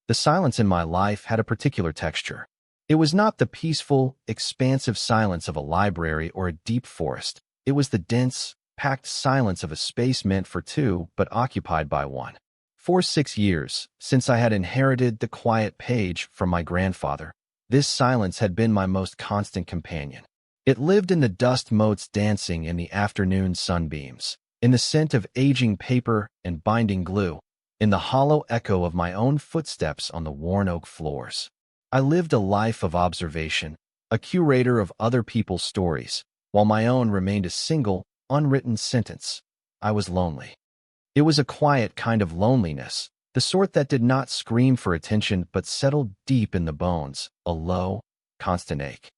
The silence in my life had a particular texture. It was not the peaceful, expansive silence of a library or a deep forest. It was the dense, packed silence of a space meant for two but occupied by one. For 6 years, since I had inherited the quiet page from my grandfather, this silence had been my most constant companion. It lived in the dust motes dancing in the afternoon sunbeams, in the scent of aging paper and binding glue, in the hollow echo of my own footsteps on the worn oak floors. I lived a life of observation, a curator of other people's stories, while my own remained a single, unwritten sentence. I was lonely. It was a quiet kind of loneliness, the sort that did not scream for attention but settled deep in the bones, a low, constant ache.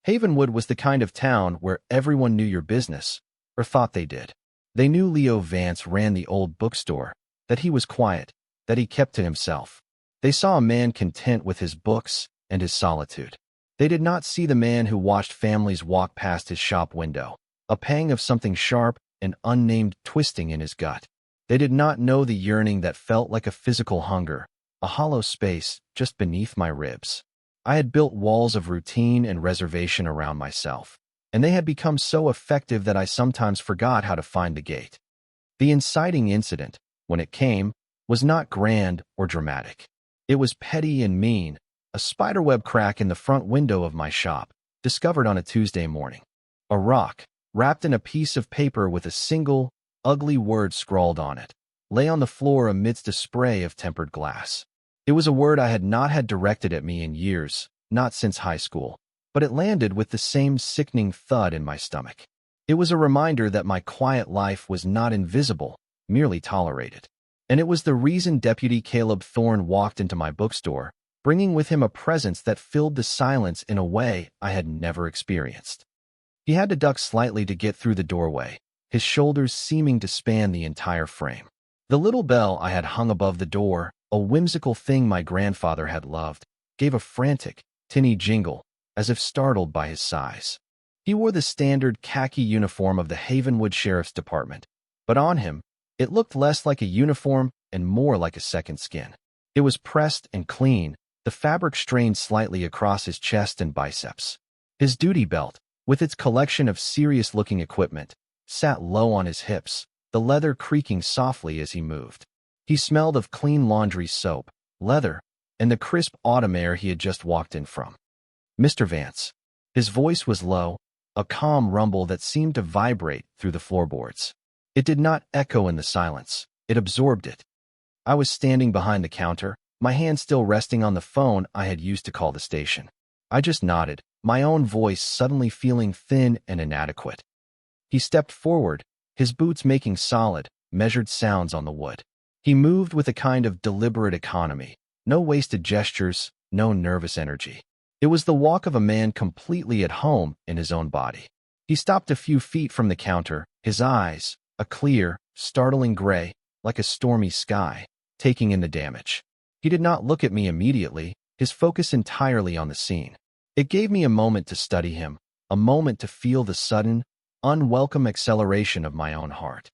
Havenwood was the kind of town where everyone knew your business, or thought they did. They knew Leo Vance ran the old bookstore, that he was quiet, that he kept to himself. They saw a man content with his books and his solitude. They did not see the man who watched families walk past his shop window, a pang of something sharp and unnamed twisting in his gut. They did not know the yearning that felt like a physical hunger, a hollow space just beneath my ribs. I had built walls of routine and reservation around myself, and they had become so effective that I sometimes forgot how to find the gate. The inciting incident, when it came, was not grand or dramatic. It was petty and mean, a spiderweb crack in the front window of my shop, discovered on a Tuesday morning. A rock, wrapped in a piece of paper with a single, ugly word scrawled on it, lay on the floor amidst a spray of tempered glass. It was a word I had not had directed at me in years, not since high school, but it landed with the same sickening thud in my stomach. It was a reminder that my quiet life was not invisible, merely tolerated. And it was the reason Deputy Caleb Thorne walked into my bookstore, bringing with him a presence that filled the silence in a way I had never experienced. He had to duck slightly to get through the doorway, his shoulders seeming to span the entire frame. The little bell I had hung above the door, a whimsical thing my grandfather had loved, gave a frantic, tinny jingle, as if startled by his size. He wore the standard khaki uniform of the Havenwood Sheriff's Department, but on him, it looked less like a uniform and more like a second skin. It was pressed and clean, the fabric strained slightly across his chest and biceps. His duty belt, with its collection of serious-looking equipment, sat low on his hips, the leather creaking softly as he moved. He smelled of clean laundry soap, leather, and the crisp autumn air he had just walked in from. Mr. Vance. His voice was low, a calm rumble that seemed to vibrate through the floorboards. It did not echo in the silence, it absorbed it. I was standing behind the counter, my hand still resting on the phone I had used to call the station. I just nodded, my own voice suddenly feeling thin and inadequate. He stepped forward, his boots making solid, measured sounds on the wood. He moved with a kind of deliberate economy, no wasted gestures, no nervous energy. It was the walk of a man completely at home in his own body. He stopped a few feet from the counter, his eyes, a clear, startling gray, like a stormy sky, taking in the damage. He did not look at me immediately, his focus entirely on the scene. It gave me a moment to study him, a moment to feel the sudden, unwelcome acceleration of my own heart.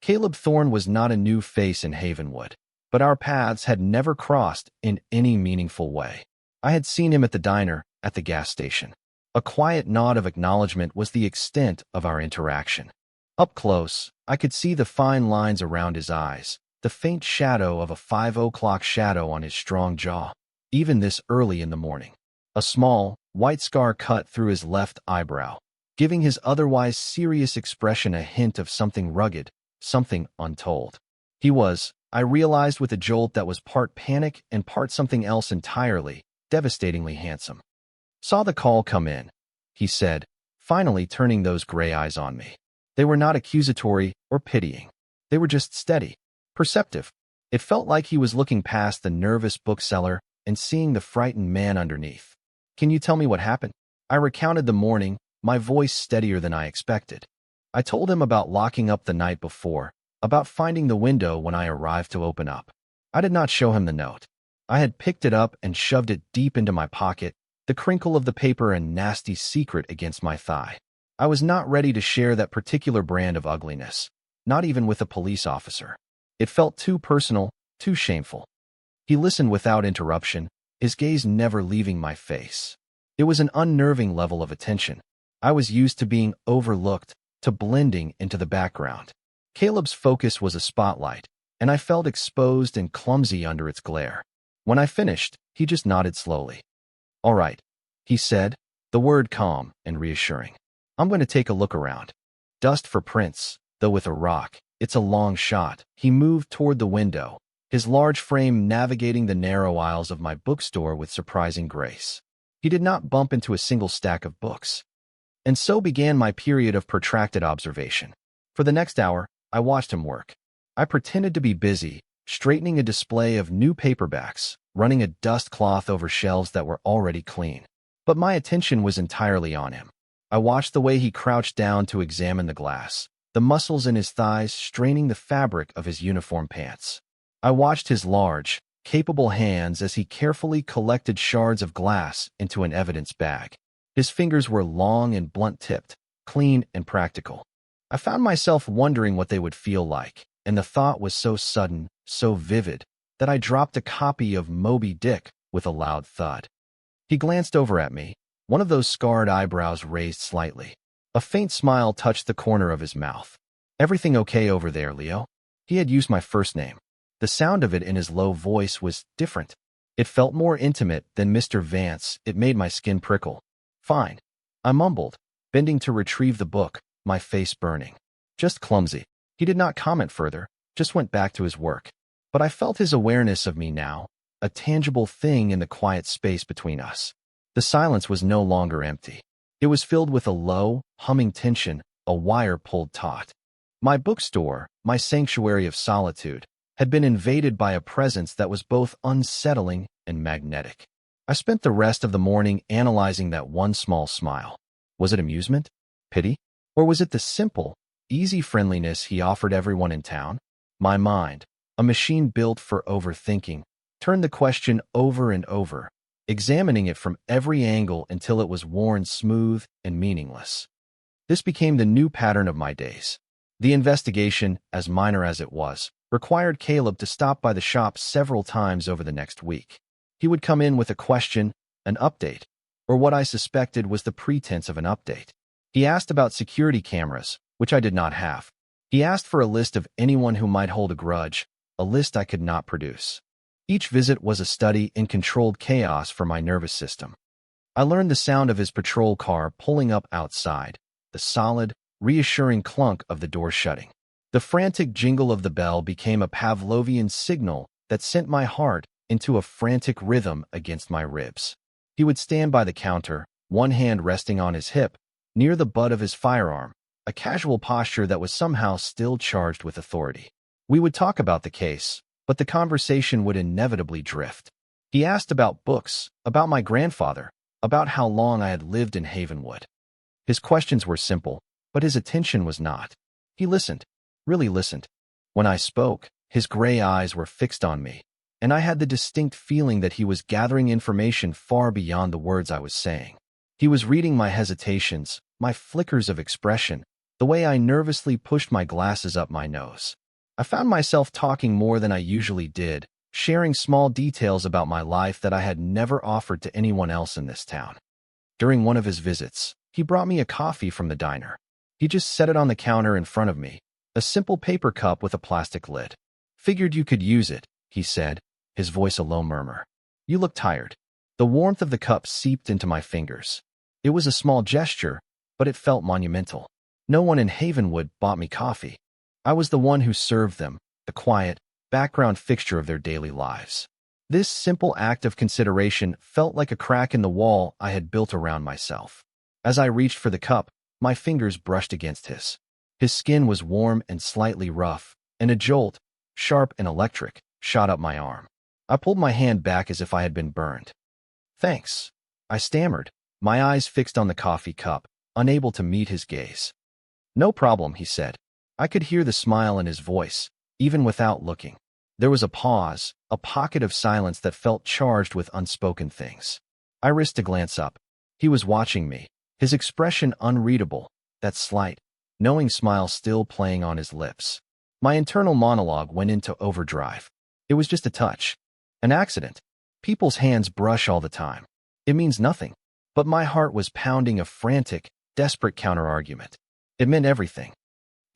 Caleb Thorne was not a new face in Havenwood, but our paths had never crossed in any meaningful way. I had seen him at the diner, at the gas station. A quiet nod of acknowledgement was the extent of our interaction. Up close, I could see the fine lines around his eyes, the faint shadow of a 5 o'clock shadow on his strong jaw, even this early in the morning. A small, white scar cut through his left eyebrow, giving his otherwise serious expression a hint of something rugged, something untold. He was, I realized with a jolt that was part panic and part something else entirely, devastatingly handsome. Saw the call come in, he said, finally turning those gray eyes on me. They were not accusatory or pitying. They were just steady, perceptive. It felt like he was looking past the nervous bookseller and seeing the frightened man underneath. Can you tell me what happened? I recounted the morning, my voice steadier than I expected. I told him about locking up the night before, about finding the window when I arrived to open up. I did not show him the note. I had picked it up and shoved it deep into my pocket, the crinkle of the paper a nasty secret against my thigh. I was not ready to share that particular brand of ugliness, not even with a police officer. It felt too personal, too shameful. He listened without interruption, his gaze never leaving my face. It was an unnerving level of attention. I was used to being overlooked, to blending into the background. Caleb's focus was a spotlight, and I felt exposed and clumsy under its glare. When I finished, he just nodded slowly. "All right," he said, the word calm and reassuring. "I'm going to take a look around. Dust for prints, though with a rock. It's a long shot." He moved toward the window, his large frame navigating the narrow aisles of my bookstore with surprising grace. He did not bump into a single stack of books. And so began my period of protracted observation. For the next hour, I watched him work. I pretended to be busy, straightening a display of new paperbacks, running a dust cloth over shelves that were already clean. But my attention was entirely on him. I watched the way he crouched down to examine the glass, the muscles in his thighs straining the fabric of his uniform pants. I watched his large, capable hands as he carefully collected shards of glass into an evidence bag. His fingers were long and blunt-tipped, clean and practical. I found myself wondering what they would feel like, and the thought was so sudden, so vivid, that I dropped a copy of Moby Dick with a loud thud. He glanced over at me, one of those scarred eyebrows raised slightly. A faint smile touched the corner of his mouth. "Everything okay over there, Leo?" He had used my first name. The sound of it in his low voice was different. It felt more intimate than Mr. Vance. It made my skin prickle. "Fine," I mumbled, bending to retrieve the book, my face burning. "Just clumsy." He did not comment further, just went back to his work. But I felt his awareness of me now, a tangible thing in the quiet space between us. The silence was no longer empty. It was filled with a low, humming tension, a wire pulled taut. My bookstore, my sanctuary of solitude, had been invaded by a presence that was both unsettling and magnetic. I spent the rest of the morning analyzing that one small smile. Was it amusement? Pity? Or was it the simple, easy friendliness he offered everyone in town? My mind, a machine built for overthinking, turned the question over and over, examining it from every angle until it was worn smooth and meaningless. This became the new pattern of my days. The investigation, as minor as it was, required Caleb to stop by the shop several times over the next week. He would come in with a question, an update, or what I suspected was the pretense of an update. He asked about security cameras, which I did not have. He asked for a list of anyone who might hold a grudge, a list I could not produce. Each visit was a study in controlled chaos for my nervous system. I learned the sound of his patrol car pulling up outside, the solid, reassuring clunk of the door shutting. The frantic jingle of the bell became a Pavlovian signal that sent my heart into a frantic rhythm against my ribs. He would stand by the counter, one hand resting on his hip, near the butt of his firearm, a casual posture that was somehow still charged with authority. We would talk about the case, but the conversation would inevitably drift. He asked about books, about my grandfather, about how long I had lived in Havenwood. His questions were simple, but his attention was not. He listened, really listened. When I spoke, his gray eyes were fixed on me, and I had the distinct feeling that he was gathering information far beyond the words I was saying. He was reading my hesitations, my flickers of expression, the way I nervously pushed my glasses up my nose. I found myself talking more than I usually did, sharing small details about my life that I had never offered to anyone else in this town. During one of his visits, he brought me a coffee from the diner. He just set it on the counter in front of me, a simple paper cup with a plastic lid. "Figured you could use it," he said, his voice a low murmur. "You look tired." The warmth of the cup seeped into my fingers. It was a small gesture, but it felt monumental. No one in Havenwood bought me coffee. I was the one who served them, the quiet, background fixture of their daily lives. This simple act of consideration felt like a crack in the wall I had built around myself. As I reached for the cup, my fingers brushed against his. His skin was warm and slightly rough, and a jolt, sharp and electric, shot up my arm. I pulled my hand back as if I had been burned. "Thanks," I stammered, my eyes fixed on the coffee cup, unable to meet his gaze. "No problem," he said. I could hear the smile in his voice, even without looking. There was a pause, a pocket of silence that felt charged with unspoken things. I risked a glance up. He was watching me, his expression unreadable, that slight, knowing smile still playing on his lips. My internal monologue went into overdrive. It was just a touch. An accident. People's hands brush all the time. It means nothing. But my heart was pounding a frantic, desperate counterargument. It meant everything.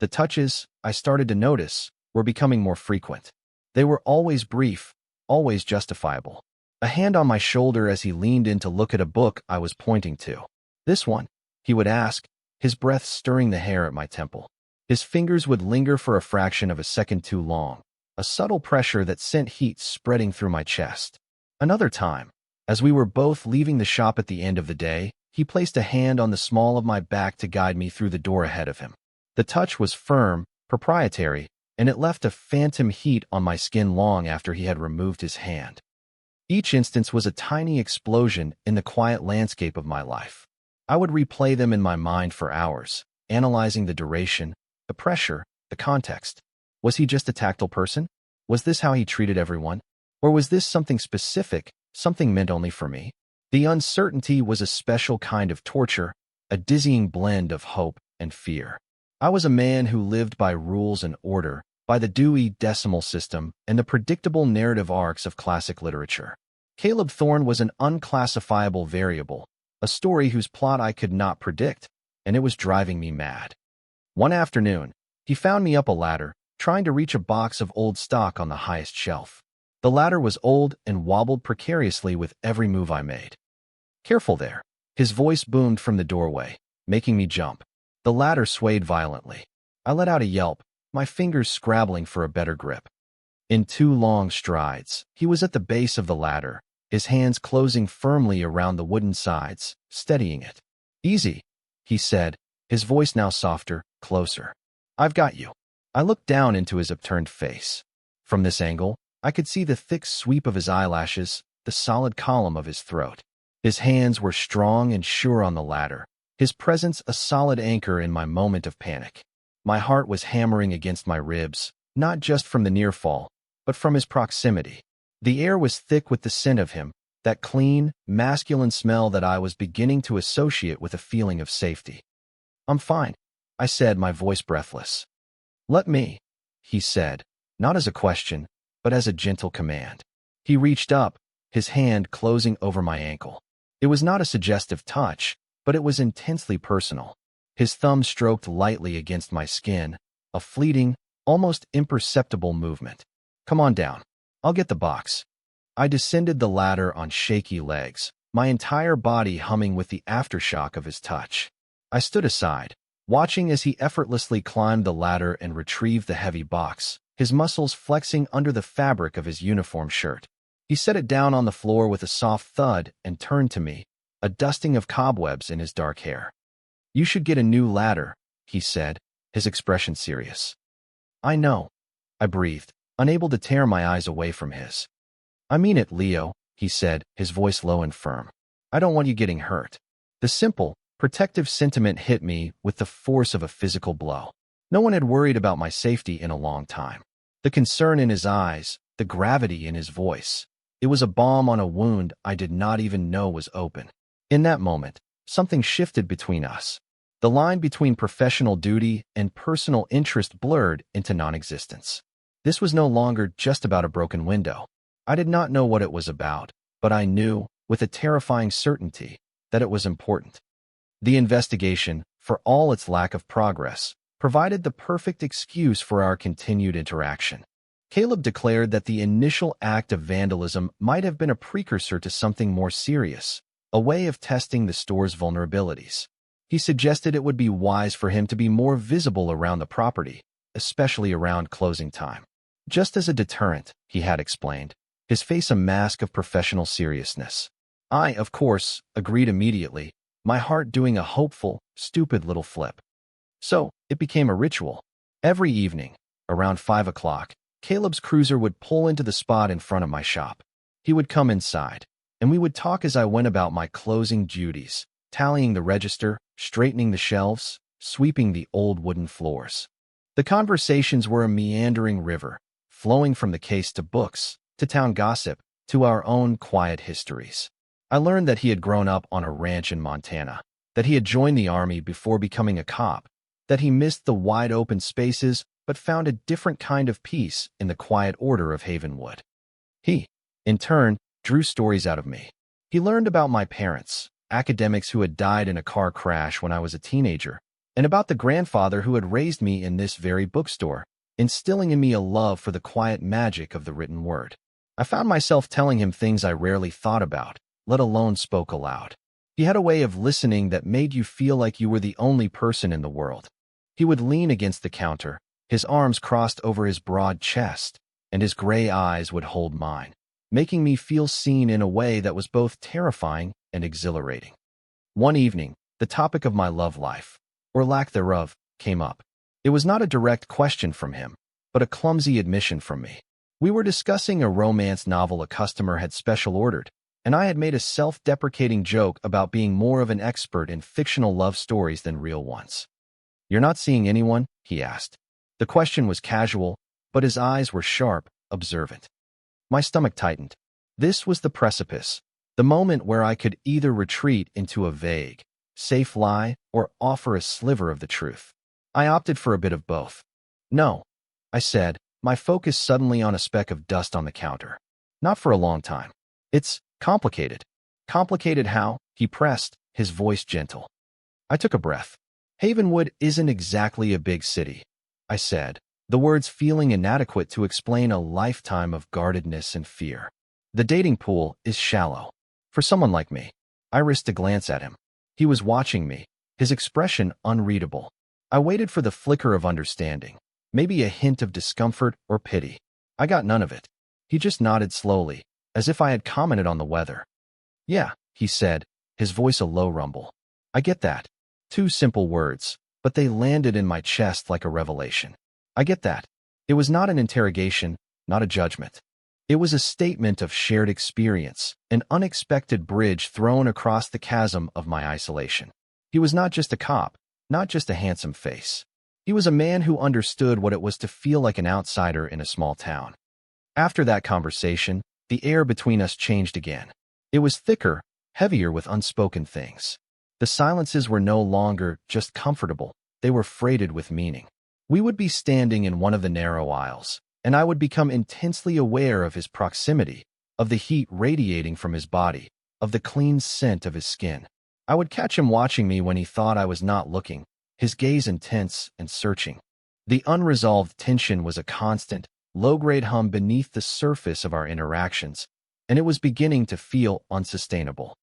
The touches, I started to notice, were becoming more frequent. They were always brief, always justifiable. A hand on my shoulder as he leaned in to look at a book I was pointing to. This one, he would ask, his breath stirring the hair at my temple. His fingers would linger for a fraction of a second too long, a subtle pressure that sent heat spreading through my chest. Another time, as we were both leaving the shop at the end of the day, he placed a hand on the small of my back to guide me through the door ahead of him. The touch was firm, proprietary, and it left a phantom heat on my skin long after he had removed his hand. Each instance was a tiny explosion in the quiet landscape of my life. I would replay them in my mind for hours, analyzing the duration, the pressure, the context. Was he just a tactile person? Was this how he treated everyone? Or was this something specific, something meant only for me? The uncertainty was a special kind of torture, a dizzying blend of hope and fear. I was a man who lived by rules and order, by the Dewey Decimal System and the predictable narrative arcs of classic literature. Caleb Thorne was an unclassifiable variable, a story whose plot I could not predict, and it was driving me mad. One afternoon, he found me up a ladder, trying to reach a box of old stock on the highest shelf. The ladder was old and wobbled precariously with every move I made. "Careful there." His voice boomed from the doorway, making me jump. The ladder swayed violently. I let out a yelp, my fingers scrabbling for a better grip. In 2 long strides, he was at the base of the ladder, his hands closing firmly around the wooden sides, steadying it. "Easy," he said, his voice now softer, closer. "I've got you." I looked down into his upturned face. From this angle, I could see the thick sweep of his eyelashes, the solid column of his throat. His hands were strong and sure on the ladder, his presence a solid anchor in my moment of panic. My heart was hammering against my ribs, not just from the near fall, but from his proximity. The air was thick with the scent of him, that clean, masculine smell that I was beginning to associate with a feeling of safety. "I'm fine," I said, my voice breathless. "Let me," he said, not as a question, but as a gentle command. He reached up, his hand closing over my ankle. It was not a suggestive touch, but it was intensely personal. His thumb stroked lightly against my skin, a fleeting, almost imperceptible movement. "Come on down. I'll get the box." I descended the ladder on shaky legs, my entire body humming with the aftershock of his touch. I stood aside, watching as he effortlessly climbed the ladder and retrieved the heavy box, his muscles flexing under the fabric of his uniform shirt. He set it down on the floor with a soft thud and turned to me, a dusting of cobwebs in his dark hair. "You should get a new ladder," he said, his expression serious. "I know," I breathed, unable to tear my eyes away from his. "I mean it, Leo," he said, his voice low and firm. "I don't want you getting hurt." The simple, protective sentiment hit me with the force of a physical blow. No one had worried about my safety in a long time. The concern in his eyes, the gravity in his voice. It was a balm on a wound I did not even know was open. In that moment, something shifted between us. The line between professional duty and personal interest blurred into non-existence. This was no longer just about a broken window. I did not know what it was about, but I knew, with a terrifying certainty, that it was important. The investigation, for all its lack of progress, provided the perfect excuse for our continued interaction. Caleb declared that the initial act of vandalism might have been a precursor to something more serious, a way of testing the store's vulnerabilities. He suggested it would be wise for him to be more visible around the property, especially around closing time. Just as a deterrent, he had explained, his face a mask of professional seriousness. I, of course, agreed immediately, my heart doing a hopeful, stupid little flip. So, it became a ritual. Every evening, around 5 o'clock, Caleb's cruiser would pull into the spot in front of my shop. He would come inside, and we would talk as I went about my closing duties, tallying the register, straightening the shelves, sweeping the old wooden floors. The conversations were a meandering river, flowing from the case to books, to town gossip, to our own quiet histories. I learned that he had grown up on a ranch in Montana, that he had joined the army before becoming a cop, that he missed the wide-open spaces but found a different kind of peace in the quiet order of Havenwood. He, in turn, drew stories out of me. He learned about my parents, academics who had died in a car crash when I was a teenager, and about the grandfather who had raised me in this very bookstore, instilling in me a love for the quiet magic of the written word. I found myself telling him things I rarely thought about, let alone spoke aloud. He had a way of listening that made you feel like you were the only person in the world. He would lean against the counter, his arms crossed over his broad chest, and his gray eyes would hold mine, making me feel seen in a way that was both terrifying and exhilarating. One evening, the topic of my love life, or lack thereof, came up. It was not a direct question from him, but a clumsy admission from me. We were discussing a romance novel a customer had special ordered, and I had made a self-deprecating joke about being more of an expert in fictional love stories than real ones. "You're not seeing anyone?" he asked. The question was casual, but his eyes were sharp, observant. My stomach tightened. This was the precipice, the moment where I could either retreat into a vague, safe lie or offer a sliver of the truth. I opted for a bit of both. "No," I said, my focus suddenly on a speck of dust on the counter. "Not for a long time. It's complicated." "Complicated how?" he pressed, his voice gentle. I took a breath. "Havenwood isn't exactly a big city," I said, the words feeling inadequate to explain a lifetime of guardedness and fear. "The dating pool is shallow. For someone like me." I risked a glance at him. He was watching me, his expression unreadable. I waited for the flicker of understanding, maybe a hint of discomfort or pity. I got none of it. He just nodded slowly, as if I had commented on the weather. "Yeah," he said, his voice a low rumble. "I get that." Two simple words, but they landed in my chest like a revelation. I get that. It was not an interrogation, not a judgment. It was a statement of shared experience, an unexpected bridge thrown across the chasm of my isolation. He was not just a cop, not just a handsome face. He was a man who understood what it was to feel like an outsider in a small town. After that conversation, the air between us changed again. It was thicker, heavier with unspoken things. The silences were no longer just comfortable, they were freighted with meaning. We would be standing in one of the narrow aisles, and I would become intensely aware of his proximity, of the heat radiating from his body, of the clean scent of his skin. I would catch him watching me when he thought I was not looking, his gaze intense and searching. The unresolved tension was a constant, low-grade hum beneath the surface of our interactions, and it was beginning to feel unsustainable.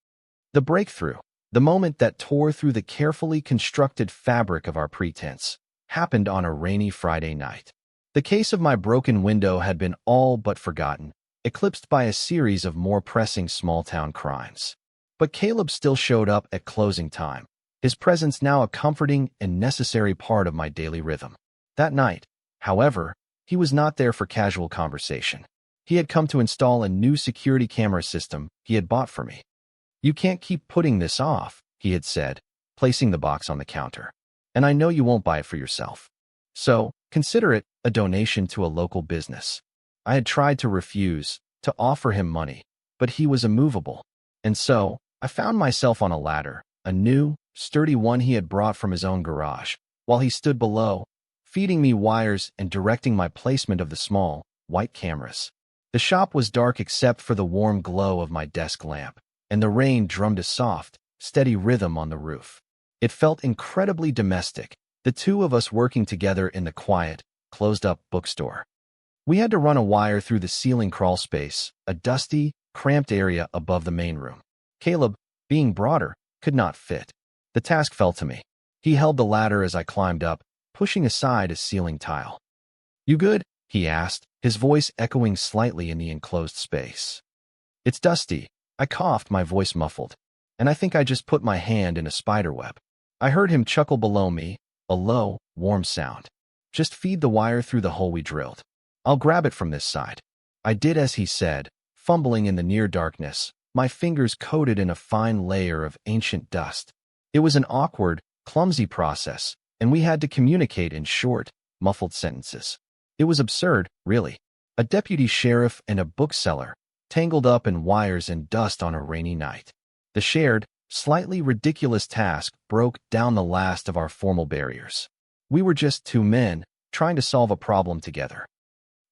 The breakthrough, the moment that tore through the carefully constructed fabric of our pretense, happened on a rainy Friday night. The case of my broken window had been all but forgotten, eclipsed by a series of more pressing small-town crimes. But Caleb still showed up at closing time, his presence now a comforting and necessary part of my daily rhythm. That night, however, he was not there for casual conversation. He had come to install a new security camera system he had bought for me. "You can't keep putting this off," he had said, placing the box on the counter. "And I know you won't buy it for yourself. So, consider it a donation to a local business." I had tried to refuse, to offer him money, but he was immovable. And so, I found myself on a ladder, a new, sturdy one he had brought from his own garage, while he stood below, feeding me wires and directing my placement of the small, white cameras. The shop was dark except for the warm glow of my desk lamp, and the rain drummed a soft, steady rhythm on the roof. It felt incredibly domestic, the two of us working together in the quiet, closed-up bookstore. We had to run a wire through the ceiling crawl space, a dusty, cramped area above the main room. Caleb, being broader, could not fit. The task fell to me. He held the ladder as I climbed up, pushing aside a ceiling tile. "You good?" he asked, his voice echoing slightly in the enclosed space. "It's dusty," I coughed, my voice muffled, "and I think I just put my hand in a spiderweb." I heard him chuckle below me, a low, warm sound. "Just feed the wire through the hole we drilled. I'll grab it from this side." I did as he said, fumbling in the near darkness, my fingers coated in a fine layer of ancient dust. It was an awkward, clumsy process, and we had to communicate in short, muffled sentences. It was absurd, really. A deputy sheriff and a bookseller, tangled up in wires and dust on a rainy night. The shared, slightly ridiculous task broke down the last of our formal barriers. We were just two men, trying to solve a problem together.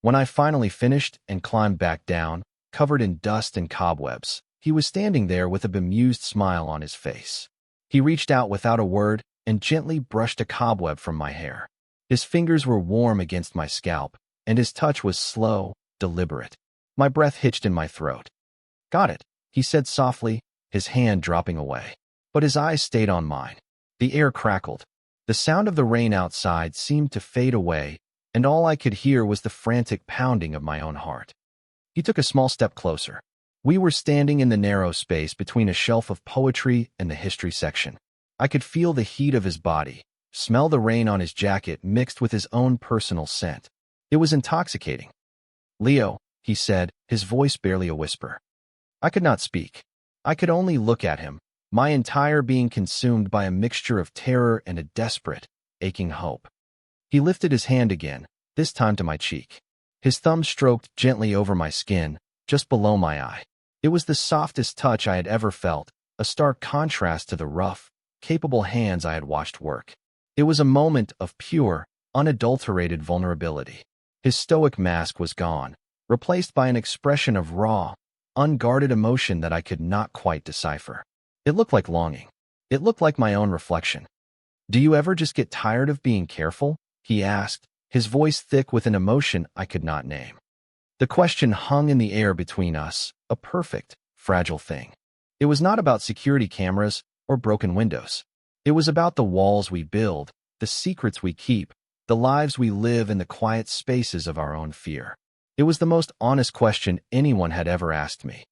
When I finally finished and climbed back down, covered in dust and cobwebs. He was standing there with a bemused smile on his face. He reached out without a word and gently brushed a cobweb from my hair. His fingers were warm against my scalp, and his touch was slow, deliberate. My breath hitched in my throat. "Got it," he said softly, his hand dropping away. But his eyes stayed on mine. The air crackled. The sound of the rain outside seemed to fade away, and all I could hear was the frantic pounding of my own heart. He took a small step closer. We were standing in the narrow space between a shelf of poetry and the history section. I could feel the heat of his body, smell the rain on his jacket mixed with his own personal scent. It was intoxicating. "Leo," he said, his voice barely a whisper. I could not speak. I could only look at him, my entire being consumed by a mixture of terror and a desperate, aching hope. He lifted his hand again, this time to my cheek. His thumb stroked gently over my skin, just below my eye. It was the softest touch I had ever felt, a stark contrast to the rough, capable hands I had watched work. It was a moment of pure, unadulterated vulnerability. His stoic mask was gone, replaced by an expression of raw, unguarded emotion that I could not quite decipher. It looked like longing. It looked like my own reflection. "Do you ever just get tired of being careful?" he asked, his voice thick with an emotion I could not name. The question hung in the air between us, a perfect, fragile thing. It was not about security cameras or broken windows. It was about the walls we build, the secrets we keep, the lives we live in the quiet spaces of our own fear. It was the most honest question anyone had ever asked me.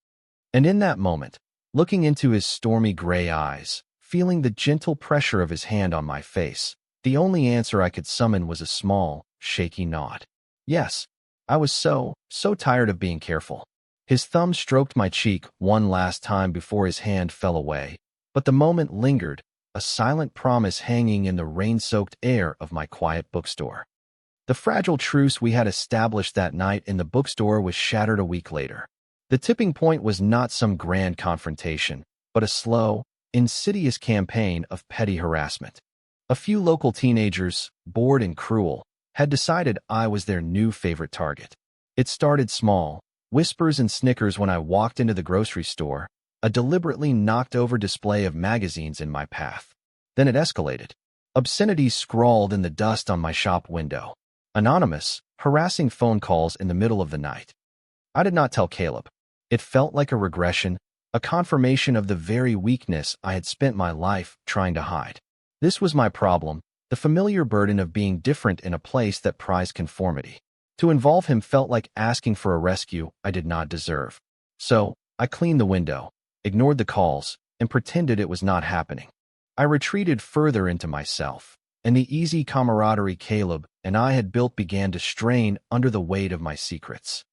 And in that moment, looking into his stormy gray eyes, feeling the gentle pressure of his hand on my face, the only answer I could summon was a small, shaky nod. Yes, I was so tired of being careful. His thumb stroked my cheek one last time before his hand fell away, but the moment lingered, a silent promise hanging in the rain-soaked air of my quiet bookstore. The fragile truce we had established that night in the bookstore was shattered a week later. The tipping point was not some grand confrontation, but a slow, insidious campaign of petty harassment. A few local teenagers, bored and cruel, had decided I was their new favorite target. It started small, whispers and snickers when I walked into the grocery store, a deliberately knocked-over display of magazines in my path. Then it escalated. Obscenities scrawled in the dust on my shop window. Anonymous, harassing phone calls in the middle of the night. I did not tell Caleb. It felt like a regression, a confirmation of the very weakness I had spent my life trying to hide. This was my problem, the familiar burden of being different in a place that prized conformity. To involve him felt like asking for a rescue I did not deserve. So, I cleaned the window, ignored the calls, and pretended it was not happening. I retreated further into myself, and the easy camaraderie Caleb and I had built began to strain under the weight of my secrets.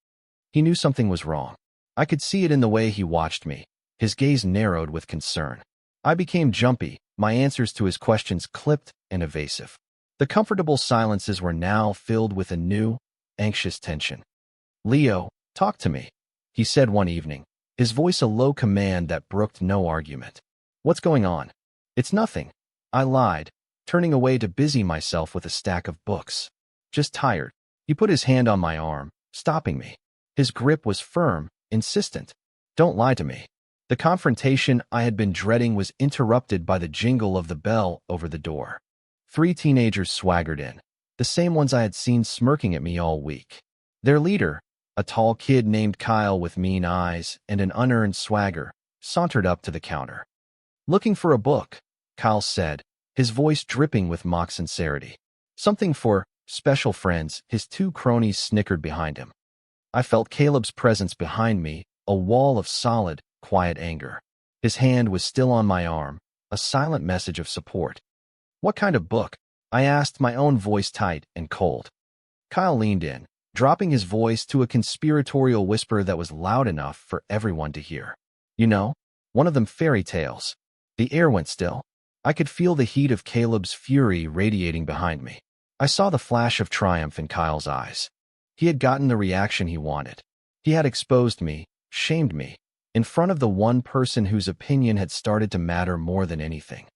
He knew something was wrong. I could see it in the way he watched me, his gaze narrowed with concern. I became jumpy, my answers to his questions clipped and evasive. The comfortable silences were now filled with a new, anxious tension. "Leo, talk to me," he said one evening, his voice a low command that brooked no argument. "What's going on?" "It's nothing," I lied, turning away to busy myself with a stack of books. "Just tired." He put his hand on my arm, stopping me. His grip was firm, insistent. "Don't lie to me." The confrontation I had been dreading was interrupted by the jingle of the bell over the door. 3 teenagers swaggered in, the same ones I had seen smirking at me all week. Their leader, a tall kid named Kyle with mean eyes and an unearned swagger, sauntered up to the counter. "Looking for a book," Kyle said, his voice dripping with mock sincerity. "Something for special friends." His 2 cronies snickered behind him. I felt Caleb's presence behind me, a wall of solid, quiet anger. His hand was still on my arm, a silent message of support. "What kind of book?" I asked, my own voice tight and cold. Kyle leaned in, dropping his voice to a conspiratorial whisper that was loud enough for everyone to hear. "You know, one of them fairy tales." The air went still. I could feel the heat of Caleb's fury radiating behind me. I saw the flash of triumph in Kyle's eyes. He had gotten the reaction he wanted. He had exposed me, shamed me, in front of the one person whose opinion had started to matter more than anything.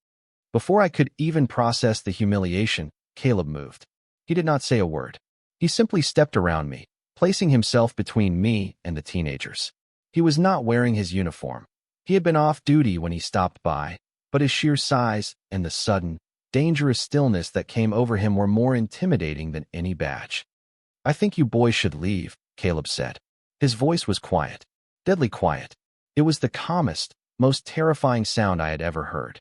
Before I could even process the humiliation, Caleb moved. He did not say a word. He simply stepped around me, placing himself between me and the teenagers. He was not wearing his uniform. He had been off duty when he stopped by, but his sheer size and the sudden, dangerous stillness that came over him were more intimidating than any badge. "I think you boys should leave," Caleb said. His voice was quiet, deadly quiet. It was the calmest, most terrifying sound I had ever heard.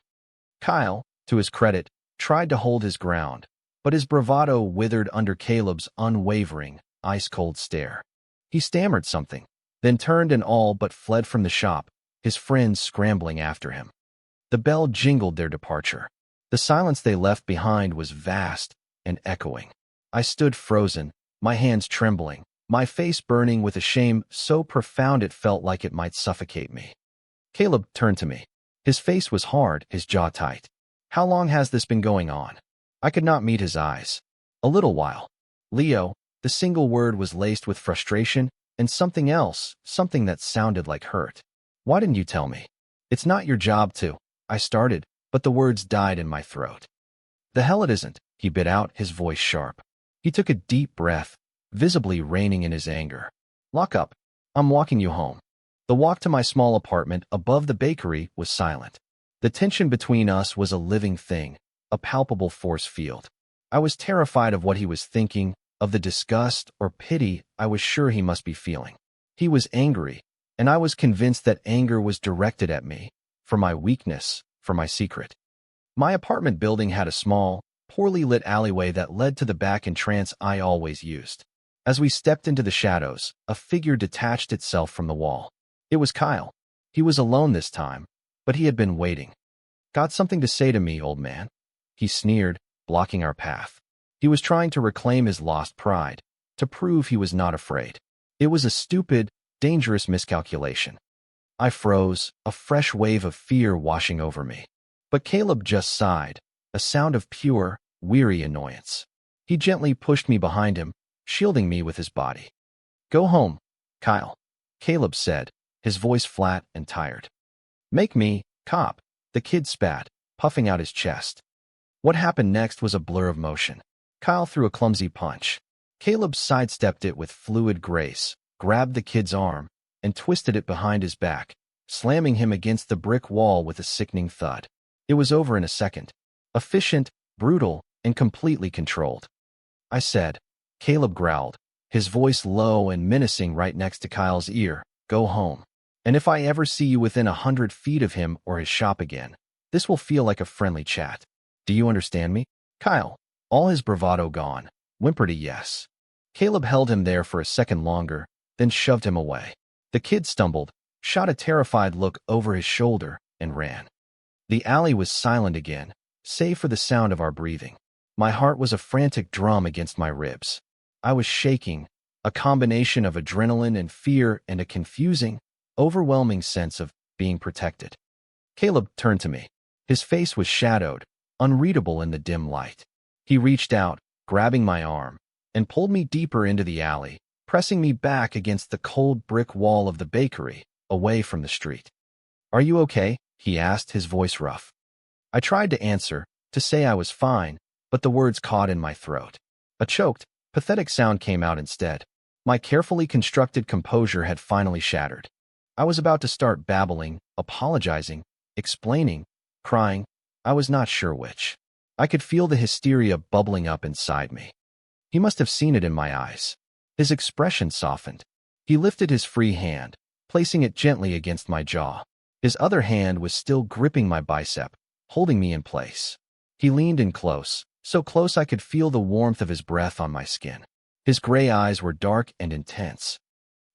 Kyle, to his credit, tried to hold his ground, but his bravado withered under Caleb's unwavering, ice-cold stare. He stammered something, then turned and all but fled from the shop, his friends scrambling after him. The bell jingled their departure. The silence they left behind was vast and echoing. I stood frozen, my hands trembling, my face burning with a shame so profound it felt like it might suffocate me. Caleb turned to me. His face was hard, his jaw tight. "How long has this been going on?" I could not meet his eyes. "A little while." "Leo," the single word was laced with frustration and something else, something that sounded like hurt. "Why didn't you tell me?" "It's not your job to," I started, but the words died in my throat. "The hell it isn't," he bit out, his voice sharp. He took a deep breath, visibly reining in his anger. "Lock up. I'm walking you home." The walk to my small apartment above the bakery was silent. The tension between us was a living thing, a palpable force field. I was terrified of what he was thinking, of the disgust or pity I was sure he must be feeling. He was angry, and I was convinced that anger was directed at me, for my weakness, for my secret. My apartment building had a small, poorly lit alleyway that led to the back entrance I always used. As we stepped into the shadows, a figure detached itself from the wall. It was Kyle. He was alone this time, but he had been waiting. "Got something to say to me, old man?" He sneered, blocking our path. He was trying to reclaim his lost pride, to prove he was not afraid. It was a stupid, dangerous miscalculation. I froze, a fresh wave of fear washing over me. But Caleb just sighed, a sound of pure, weary annoyance. He gently pushed me behind him, shielding me with his body. "Go home, Kyle," Caleb said, his voice flat and tired. "Make me, cop," the kid spat, puffing out his chest. What happened next was a blur of motion. Kyle threw a clumsy punch. Caleb sidestepped it with fluid grace, grabbed the kid's arm, and twisted it behind his back, slamming him against the brick wall with a sickening thud. It was over in a second. Efficient, brutal, and completely controlled. I said. Caleb growled, his voice low and menacing right next to Kyle's ear, "Go home. And if I ever see you within 100 feet of him or his shop again, this will feel like a friendly chat. Do you understand me?" Kyle, all his bravado gone, whimpered a yes. Caleb held him there for a second longer, then shoved him away. The kid stumbled, shot a terrified look over his shoulder, and ran. The alley was silent again, save for the sound of our breathing. My heart was a frantic drum against my ribs. I was shaking, a combination of adrenaline and fear and a confusing, overwhelming sense of being protected. Caleb turned to me. His face was shadowed, unreadable in the dim light. He reached out, grabbing my arm, and pulled me deeper into the alley, pressing me back against the cold brick wall of the bakery, away from the street. "Are you okay?" he asked, his voice rough. I tried to answer, to say I was fine, but the words caught in my throat. A choked, pathetic sound came out instead. My carefully constructed composure had finally shattered. I was about to start babbling, apologizing, explaining, crying. I was not sure which. I could feel the hysteria bubbling up inside me. He must have seen it in my eyes. His expression softened. He lifted his free hand, placing it gently against my jaw. His other hand was still gripping my bicep, holding me in place. He leaned in close, so close I could feel the warmth of his breath on my skin. His gray eyes were dark and intense.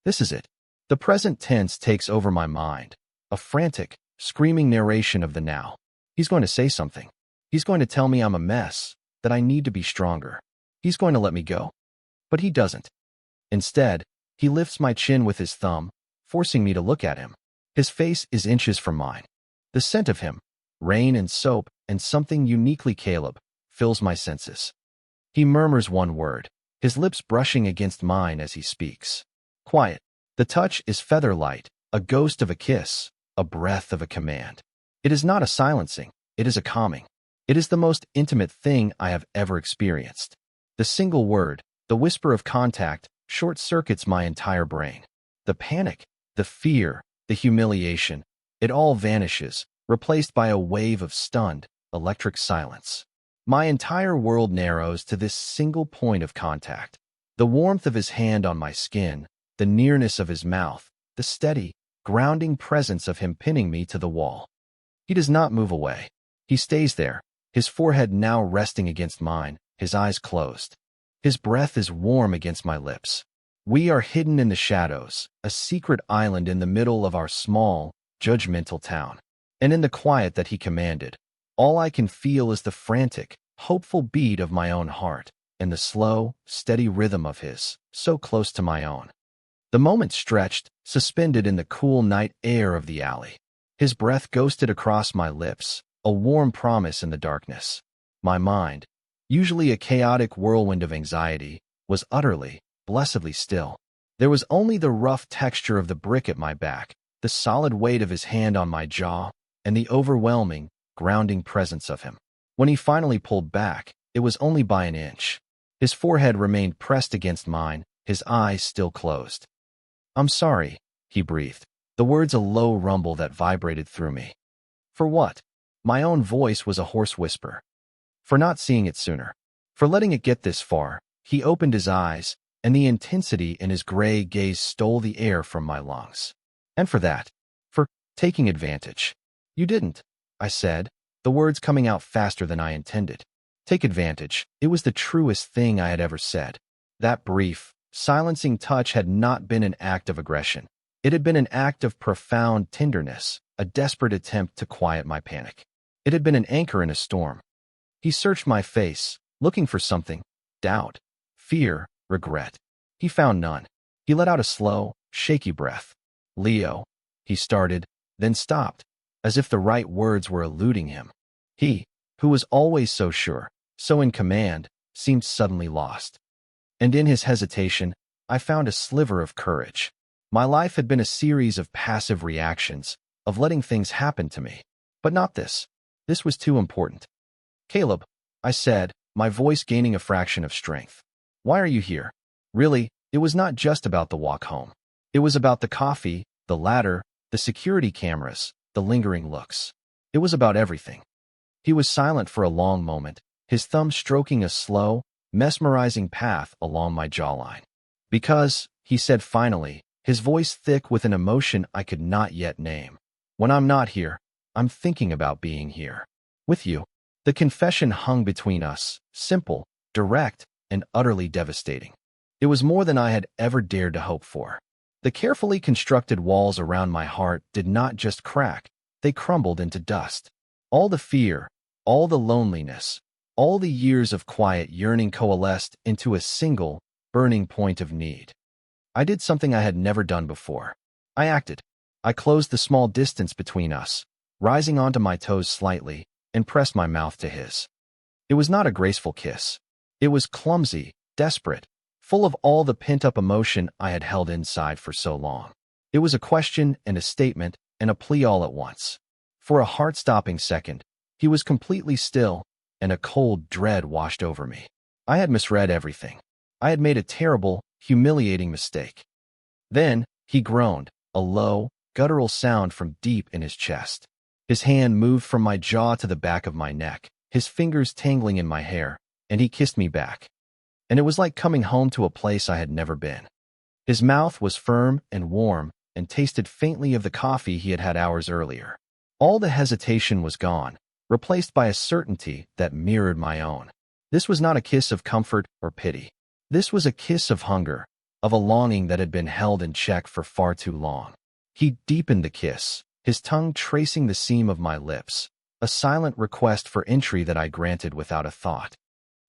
This is it. The present tense takes over my mind, a frantic, screaming narration of the now. He's going to say something. He's going to tell me I'm a mess, that I need to be stronger. He's going to let me go. But he doesn't. Instead, he lifts my chin with his thumb, forcing me to look at him. His face is inches from mine. The scent of him, rain and soap and something uniquely Caleb, fills my senses. He murmurs one word, his lips brushing against mine as he speaks. Quiet. The touch is feather light, a ghost of a kiss, a breath of a command. It is not a silencing, it is a calming. It is the most intimate thing I have ever experienced. The single word, the whisper of contact, short-circuits my entire brain. The panic, The fear, the humiliation, it all vanishes, replaced by a wave of stunned, electric silence. My entire world narrows to this single point of contact. The warmth of his hand on my skin, the nearness of his mouth, the steady, grounding presence of him pinning me to the wall. He does not move away. He stays there, his forehead now resting against mine, his eyes closed. His breath is warm against my lips. We are hidden in the shadows, a secret island in the middle of our small, judgmental town. And in the quiet that he commanded, all I can feel is the frantic, hopeful beat of my own heart, and the slow, steady rhythm of his, so close to my own. The moment stretched, suspended in the cool night air of the alley. His breath ghosted across my lips, a warm promise in the darkness. My mind, usually a chaotic whirlwind of anxiety, was utterly, blessedly still. There was only the rough texture of the brick at my back, the solid weight of his hand on my jaw, and the overwhelming, grounding presence of him. When he finally pulled back, it was only by an inch. His forehead remained pressed against mine, his eyes still closed. "I'm sorry," he breathed, the words a low rumble that vibrated through me. For what? My own voice was a hoarse whisper. For not seeing it sooner. For letting it get this far. He opened his eyes, and the intensity in his gray gaze stole the air from my lungs. And for that. For taking advantage. "You didn't," I said, the words coming out faster than I intended. Take advantage. It was the truest thing I had ever said. That brief, silencing touch had not been an act of aggression. It had been an act of profound tenderness, a desperate attempt to quiet my panic. It had been an anchor in a storm. He searched my face, looking for something. Doubt, fear, regret. He found none. He let out a slow, shaky breath. "Leo," he started, then stopped, as if the right words were eluding him. He, who was always so sure, so in command, seemed suddenly lost. And in his hesitation, I found a sliver of courage. My life had been a series of passive reactions, of letting things happen to me. But not this. This was too important. "Caleb," I said, my voice gaining a fraction of strength. "Why are you here?" Really, it was not just about the walk home. It was about the coffee, the ladder, the security cameras, the lingering looks. It was about everything. He was silent for a long moment, his thumb stroking a slow, mesmerizing path along my jawline. "Because," he said finally, his voice thick with an emotion I could not yet name, "when I'm not here, I'm thinking about being here. With you." The confession hung between us, simple, direct, and utterly devastating. It was more than I had ever dared to hope for. The carefully constructed walls around my heart did not just crack, they crumbled into dust. All the fear, all the loneliness, all the years of quiet yearning coalesced into a single, burning point of need. I did something I had never done before. I acted. I closed the small distance between us, rising onto my toes slightly, and pressed my mouth to his. It was not a graceful kiss. It was clumsy, desperate, full of all the pent-up emotion I had held inside for so long. It was a question and a statement and a plea all at once. For a heart-stopping second, he was completely still, and a cold dread washed over me. I had misread everything. I had made a terrible, humiliating mistake. Then, he groaned, a low, guttural sound from deep in his chest. His hand moved from my jaw to the back of my neck, his fingers tangling in my hair, and he kissed me back. And it was like coming home to a place I had never been. His mouth was firm and warm and tasted faintly of the coffee he had had hours earlier. All the hesitation was gone, replaced by a certainty that mirrored my own. This was not a kiss of comfort or pity. This was a kiss of hunger, of a longing that had been held in check for far too long. He deepened the kiss, his tongue tracing the seam of my lips, a silent request for entry that I granted without a thought.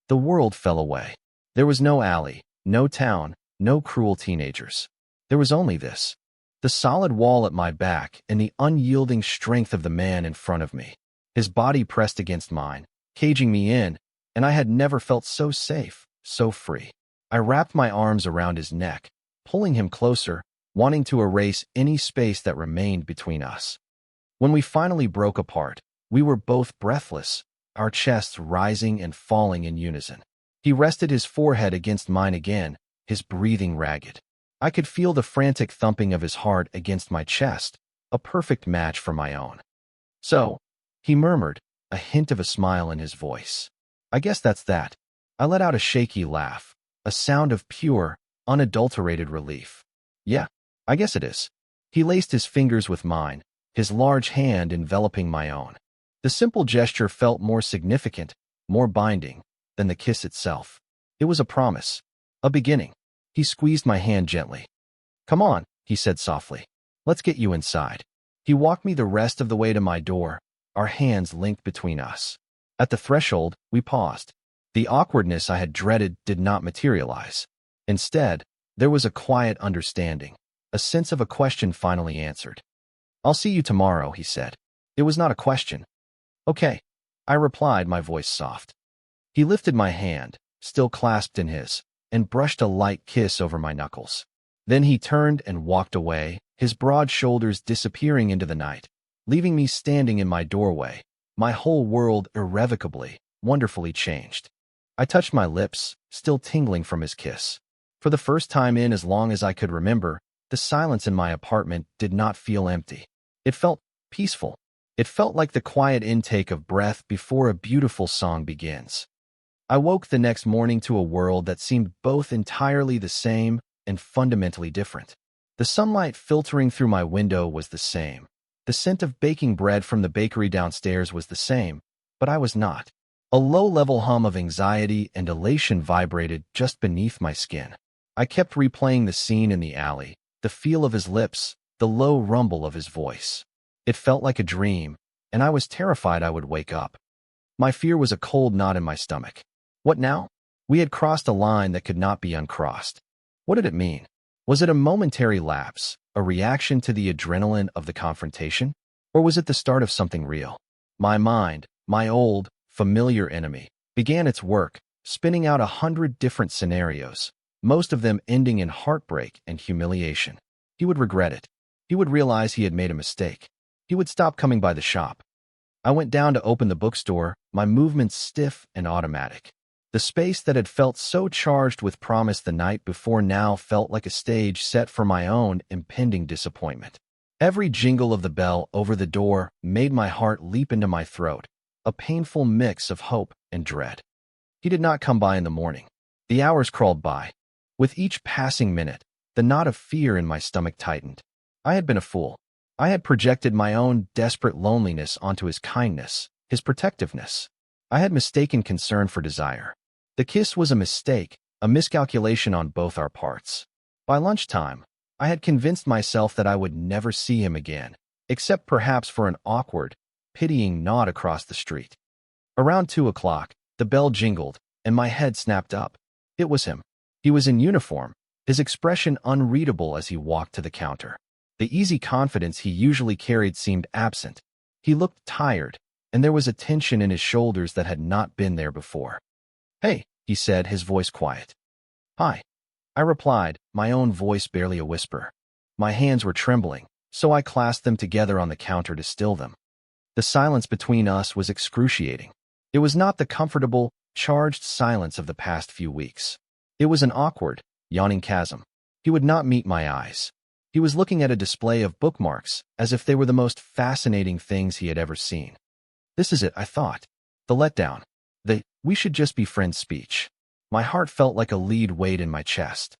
The world fell away. There was no alley, no town, no cruel teenagers. There was only this. The solid wall at my back and the unyielding strength of the man in front of me. His body pressed against mine, caging me in, and I had never felt so safe, so free. I wrapped my arms around his neck, pulling him closer, wanting to erase any space that remained between us. When we finally broke apart, we were both breathless, our chests rising and falling in unison. He rested his forehead against mine again, his breathing ragged. I could feel the frantic thumping of his heart against my chest, a perfect match for my own. "So," he murmured, a hint of a smile in his voice. "I guess that's that." I let out a shaky laugh, a sound of pure, unadulterated relief. "Yeah, I guess it is." He laced his fingers with mine, his large hand enveloping my own. The simple gesture felt more significant, more binding, than the kiss itself. It was a promise, a beginning. He squeezed my hand gently. "Come on," he said softly. "Let's get you inside." He walked me the rest of the way to my door, our hands linked between us. At the threshold, we paused. The awkwardness I had dreaded did not materialize. Instead, there was a quiet understanding, a sense of a question finally answered. "I'll see you tomorrow," he said. It was not a question. "Okay," I replied, my voice soft. He lifted my hand, still clasped in his, and brushed a light kiss over my knuckles. Then he turned and walked away, his broad shoulders disappearing into the night, leaving me standing in my doorway, my whole world irrevocably, wonderfully changed. I touched my lips, still tingling from his kiss. For the first time in as long as I could remember, the silence in my apartment did not feel empty. It felt peaceful. It felt like the quiet intake of breath before a beautiful song begins. I woke the next morning to a world that seemed both entirely the same and fundamentally different. The sunlight filtering through my window was the same. The scent of baking bread from the bakery downstairs was the same, but I was not. A low-level hum of anxiety and elation vibrated just beneath my skin. I kept replaying the scene in the alley, the feel of his lips, the low rumble of his voice. It felt like a dream, and I was terrified I would wake up. My fear was a cold knot in my stomach. What now? We had crossed a line that could not be uncrossed. What did it mean? Was it a momentary lapse, a reaction to the adrenaline of the confrontation? Or was it the start of something real? My mind, my old, familiar enemy, began its work, spinning out 100 different scenarios, most of them ending in heartbreak and humiliation. He would regret it. He would realize he had made a mistake. He would stop coming by the shop. I went down to open the bookstore, my movements stiff and automatic. The space that had felt so charged with promise the night before now felt like a stage set for my own impending disappointment. Every jingle of the bell over the door made my heart leap into my throat, a painful mix of hope and dread. He did not come by in the morning. The hours crawled by. With each passing minute, the knot of fear in my stomach tightened. I had been a fool. I had projected my own desperate loneliness onto his kindness, his protectiveness. I had mistaken concern for desire. The kiss was a mistake, a miscalculation on both our parts. By lunchtime, I had convinced myself that I would never see him again, except perhaps for an awkward, pitying nod across the street. Around 2 o'clock, the bell jingled, and my head snapped up. It was him. He was in uniform, his expression unreadable as he walked to the counter. The easy confidence he usually carried seemed absent. He looked tired, and there was a tension in his shoulders that had not been there before. "Hey," he said, his voice quiet. "Hi," I replied, my own voice barely a whisper. My hands were trembling, so I clasped them together on the counter to still them. The silence between us was excruciating. It was not the comfortable, charged silence of the past few weeks. It was an awkward, yawning chasm. He would not meet my eyes. He was looking at a display of bookmarks, as if they were the most fascinating things he had ever seen. This is it, I thought. The letdown. The "we should just be friends" speech. My heart felt like a lead weight in my chest.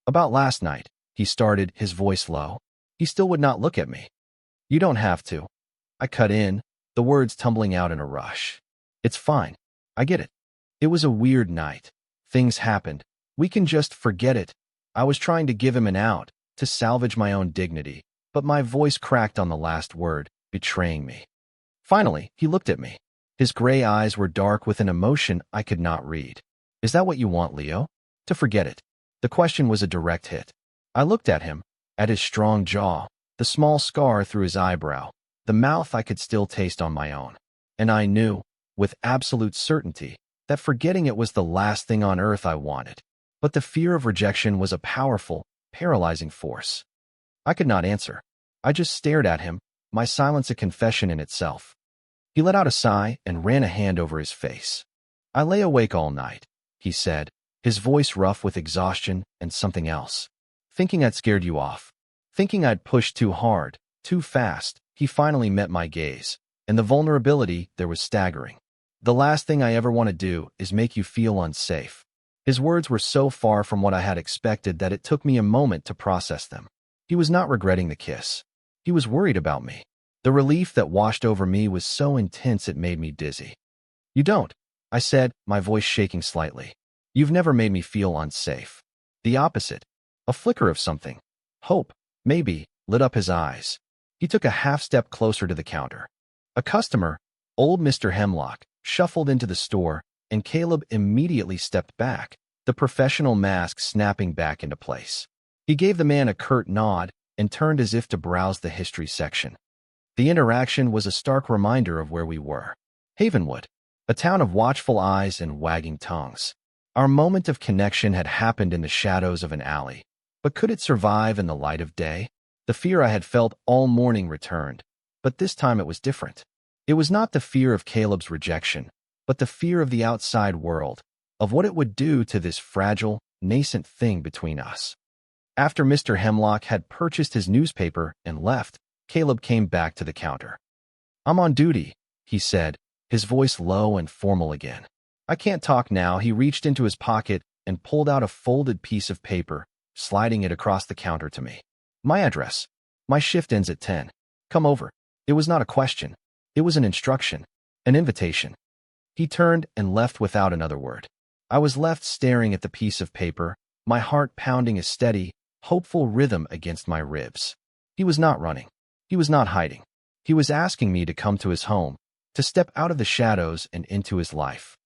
"About last night," he started, his voice low. He still would not look at me. "You don't have to." I cut in, the words tumbling out in a rush. "It's fine. I get it. It was a weird night. Things happened. We can just forget it." I was trying to give him an out, to salvage my own dignity, but my voice cracked on the last word, betraying me. Finally, he looked at me. His gray eyes were dark with an emotion I could not read. "Is that what you want, Leo? To forget it?" The question was a direct hit. I looked at him, at his strong jaw, the small scar through his eyebrow, the mouth I could still taste on my own. And I knew, with absolute certainty, that forgetting it was the last thing on earth I wanted. But the fear of rejection was a powerful, paralyzing force. I could not answer. I just stared at him, my silence a confession in itself. He let out a sigh and ran a hand over his face. "I lay awake all night," he said, his voice rough with exhaustion and something else. Thinking I'd scared you off. Thinking I'd pushed too hard, too fast. He finally met my gaze, and the vulnerability there was staggering. The last thing I ever want to do is make you feel unsafe. His words were so far from what I had expected that it took me a moment to process them. He was not regretting the kiss. He was worried about me. The relief that washed over me was so intense it made me dizzy. You don't, I said, my voice shaking slightly. You've never made me feel unsafe. The opposite. A flicker of something. Hope, maybe, lit up his eyes. He took a half step closer to the counter. A customer, old Mr. Hemlock, shuffled into the store, and Caleb immediately stepped back, the professional mask snapping back into place. He gave the man a curt nod and turned as if to browse the history section. The interaction was a stark reminder of where we were. Havenwood, a town of watchful eyes and wagging tongues. Our moment of connection had happened in the shadows of an alley, but could it survive in the light of day? The fear I had felt all morning returned, but this time it was different. It was not the fear of Caleb's rejection, but the fear of the outside world, of what it would do to this fragile, nascent thing between us. After Mr. Hemlock had purchased his newspaper and left, Caleb came back to the counter. I'm on duty, he said, his voice low and formal again. I can't talk now. He reached into his pocket and pulled out a folded piece of paper, sliding it across the counter to me. My address. My shift ends at 10. Come over. It was not a question. It was an instruction, an invitation. He turned and left without another word. I was left staring at the piece of paper, my heart pounding a steady, hopeful rhythm against my ribs. He was not running. He was not hiding. He was asking me to come to his home, to step out of the shadows and into his life.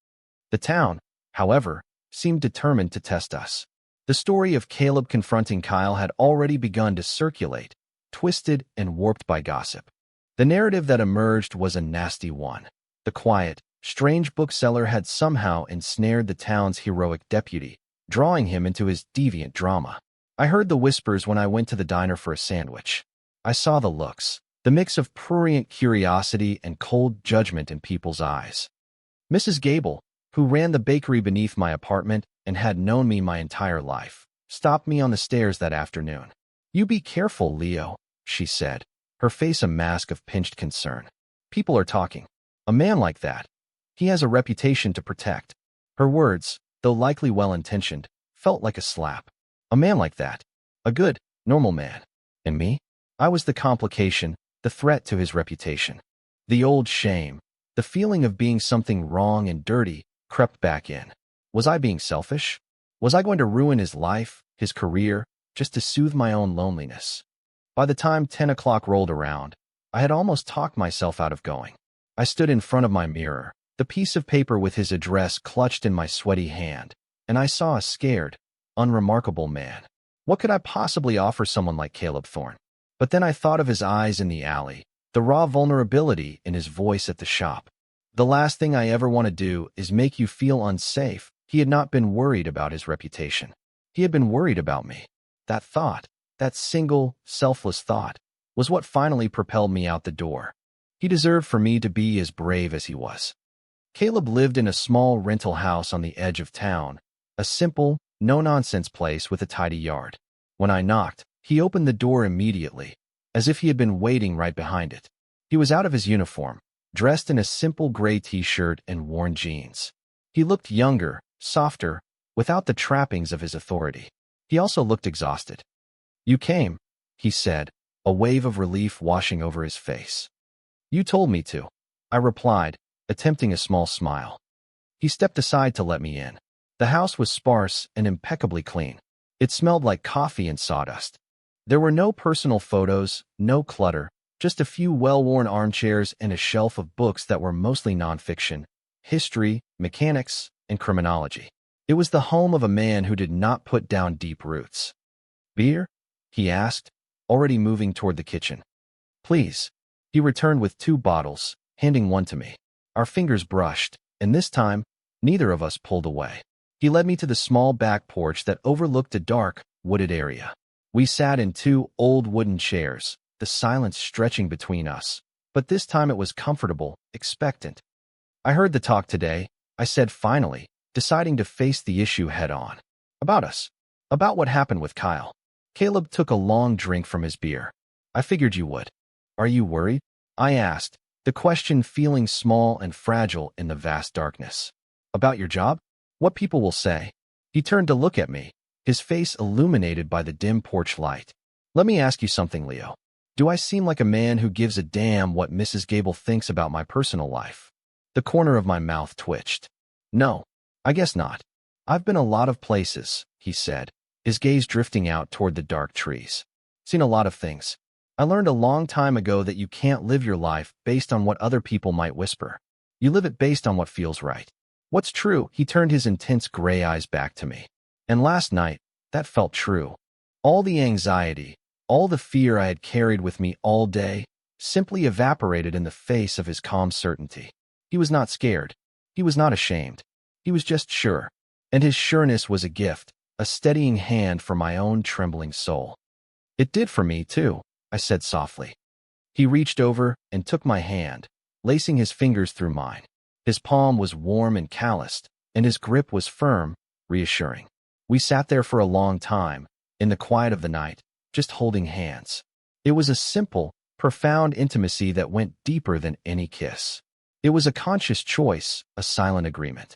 The town, however, seemed determined to test us. The story of Caleb confronting Kyle had already begun to circulate, twisted and warped by gossip. The narrative that emerged was a nasty one. The quiet, strange bookseller had somehow ensnared the town's heroic deputy, drawing him into his deviant drama. I heard the whispers when I went to the diner for a sandwich. I saw the looks, the mix of prurient curiosity and cold judgment in people's eyes. Mrs. Gable, who ran the bakery beneath my apartment and had known me my entire life, stopped me on the stairs that afternoon. You be careful, Leo, she said, her face a mask of pinched concern. People are talking. A man like that. He has a reputation to protect. Her words, though likely well-intentioned, felt like a slap. A man like that. A good, normal man. And me? I was the complication, the threat to his reputation. The old shame, the feeling of being something wrong and dirty, crept back in. Was I being selfish? Was I going to ruin his life, his career, just to soothe my own loneliness? By the time 10 o'clock rolled around, I had almost talked myself out of going. I stood in front of my mirror, the piece of paper with his address clutched in my sweaty hand, and I saw a scared, unremarkable man. What could I possibly offer someone like Caleb Thorne? But then I thought of his eyes in the alley, the raw vulnerability in his voice at the shop. The last thing I ever want to do is make you feel unsafe. He had not been worried about his reputation. He had been worried about me. That thought, that single, selfless thought, was what finally propelled me out the door. He deserved for me to be as brave as he was. Caleb lived in a small rental house on the edge of town, a simple, no-nonsense place with a tidy yard. When I knocked, he opened the door immediately, as if he had been waiting right behind it. He was out of his uniform, dressed in a simple gray t-shirt and worn jeans. He looked younger, softer, without the trappings of his authority. He also looked exhausted. You came, he said, a wave of relief washing over his face. You told me to, I replied, attempting a small smile. He stepped aside to let me in. The house was sparse and impeccably clean. It smelled like coffee and sawdust. There were no personal photos, no clutter, just a few well-worn armchairs and a shelf of books that were mostly nonfiction, history, mechanics, and criminology. It was the home of a man who did not put down deep roots. Beer? He asked, already moving toward the kitchen. Please. He returned with 2 bottles, handing one to me. Our fingers brushed, and this time, neither of us pulled away. He led me to the small back porch that overlooked a dark, wooded area. We sat in 2 old wooden chairs, the silence stretching between us, but this time it was comfortable, expectant. I heard the talk today, I said finally, deciding to face the issue head on. About us. About what happened with Kyle. Caleb took a long drink from his beer. I figured you would. Are you worried? I asked, the question feeling small and fragile in the vast darkness. About your job? What people will say? He turned to look at me, his face illuminated by the dim porch light. Let me ask you something, Leo. Do I seem like a man who gives a damn what Mrs. Gable thinks about my personal life? The corner of my mouth twitched. No, I guess not. I've been a lot of places, he said, his gaze drifting out toward the dark trees. Seen a lot of things. I learned a long time ago that you can't live your life based on what other people might whisper. You live it based on what feels right. What's true? He turned his intense gray eyes back to me. And last night, that felt true. All the anxiety, all the fear I had carried with me all day, simply evaporated in the face of his calm certainty. He was not scared. He was not ashamed. He was just sure. And his sureness was a gift, a steadying hand for my own trembling soul. It did for me, too, I said softly. He reached over and took my hand, lacing his fingers through mine. His palm was warm and calloused, and his grip was firm, reassuring. We sat there for a long time, in the quiet of the night, just holding hands. It was a simple, profound intimacy that went deeper than any kiss. It was a conscious choice, a silent agreement.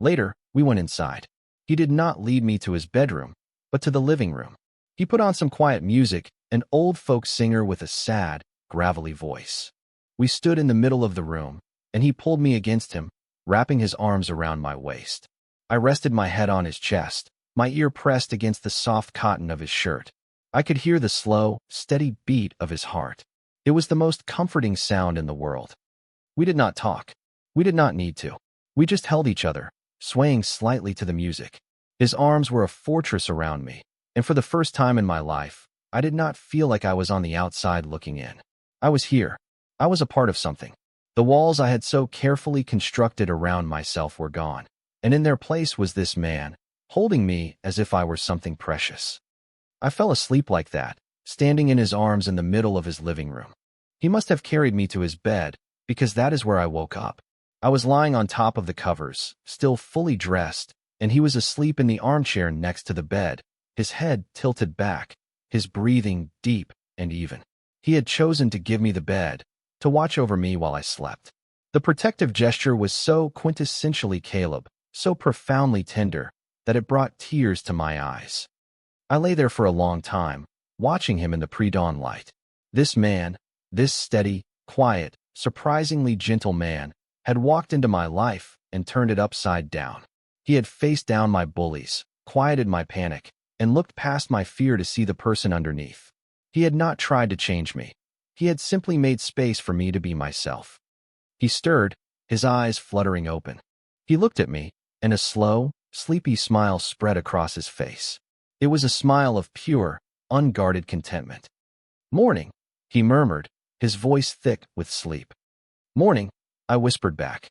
Later, we went inside. He did not lead me to his bedroom, but to the living room. He put on some quiet music, an old folk singer with a sad, gravelly voice. We stood in the middle of the room, and he pulled me against him, wrapping his arms around my waist. I rested my head on his chest, my ear pressed against the soft cotton of his shirt. I could hear the slow, steady beat of his heart. It was the most comforting sound in the world. We did not talk. We did not need to. We just held each other, swaying slightly to the music. His arms were a fortress around me, and for the first time in my life, I did not feel like I was on the outside looking in. I was here. I was a part of something. The walls I had so carefully constructed around myself were gone, and in their place was this man, holding me as if I were something precious. I fell asleep like that, standing in his arms in the middle of his living room. He must have carried me to his bed, because that is where I woke up. I was lying on top of the covers, still fully dressed, and he was asleep in the armchair next to the bed, his head tilted back, his breathing deep and even. He had chosen to give me the bed, to watch over me while I slept. The protective gesture was so quintessentially Caleb, so profoundly tender, that it brought tears to my eyes. I lay there for a long time, watching him in the pre-dawn light. This man, this steady, quiet, surprisingly gentle man, had walked into my life and turned it upside down. He had faced down my bullies, quieted my panic, and looked past my fear to see the person underneath. He had not tried to change me. He had simply made space for me to be myself. He stirred, his eyes fluttering open. He looked at me, and a slow, sleepy smile spread across his face. It was a smile of pure, unguarded contentment. "Morning," he murmured, his voice thick with sleep. "Morning," I whispered back.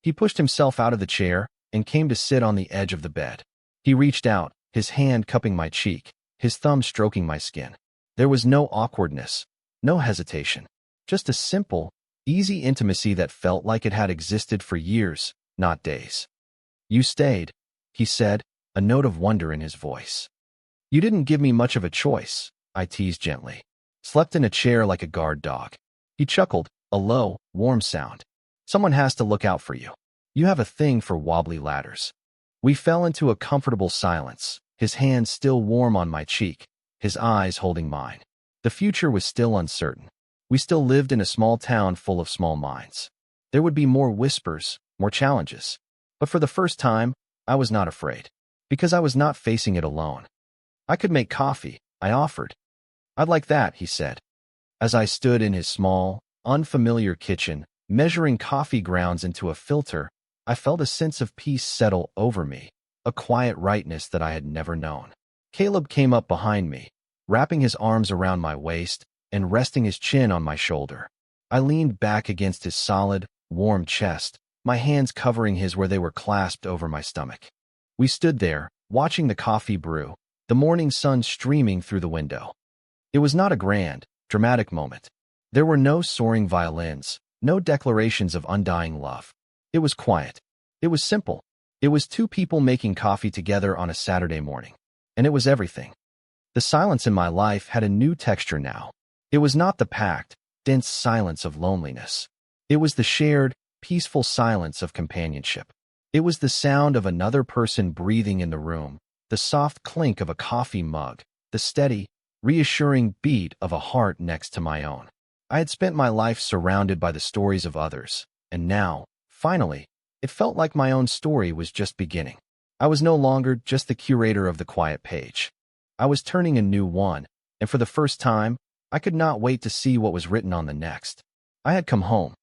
He pushed himself out of the chair and came to sit on the edge of the bed. He reached out, his hand cupping my cheek, his thumb stroking my skin. There was no awkwardness, no hesitation, just a simple, easy intimacy that felt like it had existed for years, not days. "You stayed," he said, a note of wonder in his voice. "You didn't give me much of a choice," I teased gently. "Slept in a chair like a guard dog." He chuckled, a low, warm sound. "Someone has to look out for you. You have a thing for wobbly ladders." We fell into a comfortable silence, his hand still warm on my cheek, his eyes holding mine. The future was still uncertain. We still lived in a small town full of small minds. There would be more whispers, more challenges. But for the first time, I was not afraid, because I was not facing it alone. "I could make coffee," I offered. "I'd like that," he said. As I stood in his small, unfamiliar kitchen, measuring coffee grounds into a filter, I felt a sense of peace settle over me, a quiet rightness that I had never known. Caleb came up behind me, wrapping his arms around my waist and resting his chin on my shoulder. I leaned back against his solid, warm chest, my hands covering his where they were clasped over my stomach. We stood there, watching the coffee brew, the morning sun streaming through the window. It was not a grand, dramatic moment. There were no soaring violins, no declarations of undying love. It was quiet. It was simple. It was two people making coffee together on a Saturday morning. And it was everything. The silence in my life had a new texture now. It was not the packed, dense silence of loneliness. It was the shared, peaceful silence of companionship. It was the sound of another person breathing in the room, the soft clink of a coffee mug, the steady, reassuring beat of a heart next to my own. I had spent my life surrounded by the stories of others, and now, finally, it felt like my own story was just beginning. I was no longer just the curator of the quiet page. I was turning a new one, and for the first time, I could not wait to see what was written on the next. I had come home.